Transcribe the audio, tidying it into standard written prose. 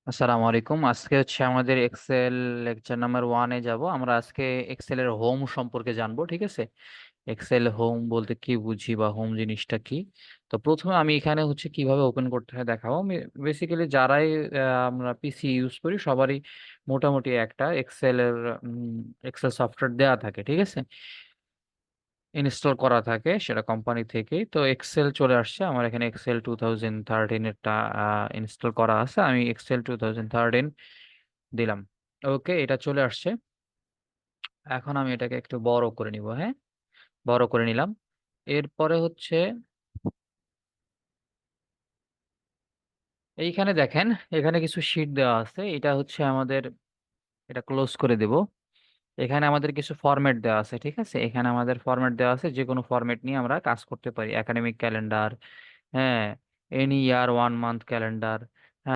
আসসালামু আলাইকুম। আজকে হচ্ছে আমাদের এক্সেল লেকচার নাম্বার 1-এ যাব। আমরা আজকে এক্সেলের হোম সম্পর্কে জানবো, ঠিক আছে? এক্সেল হোম বলতে কি বুঝি বা হোম জিনিসটা কি। তো প্রথমে আমি এখানে হচ্ছে কিভাবে ওপেন করতে হয় দেখাবো। বেসিক্যালি যারাই আমরা পিসি ইউজ করি সবারই মোটামুটি একটা এক্সেল সফটওয়্যার দেওয়া থাকে, ঠিক আছে? ইনস্টল করা থাকে সেটা কোম্পানি থেকেই। তো এক্সেল চলে আসছে আমার এখানে, এক্সেল 2013 এরটা ইনস্টল করা আছে। আমি এক্সেল 2013 দিলাম। ওকে, এটা চলে আসছে। এখন আমি এটাকে একটু বড় করে নিব। হ্যাঁ, বড় করে নিলাম। এরপরে হচ্ছে এইখানে দেখেন, এখানে কিছু শীট দেওয়া আছে। এটা হচ্ছে আমাদের, এটা ক্লোজ করে দেব। এখানে আমাদের কিছু ফরম্যাট দেওয়া আছে, ঠিক আছে? এখানে আমাদের ফরম্যাট দেওয়া আছে, যে কোনো ফরম্যাট নিয়ে আমরা কাজ করতে পারি। একাডেমিক ক্যালেন্ডার, হ্যাঁ, এনি ইয়ার 1 মান্থ ক্যালেন্ডার,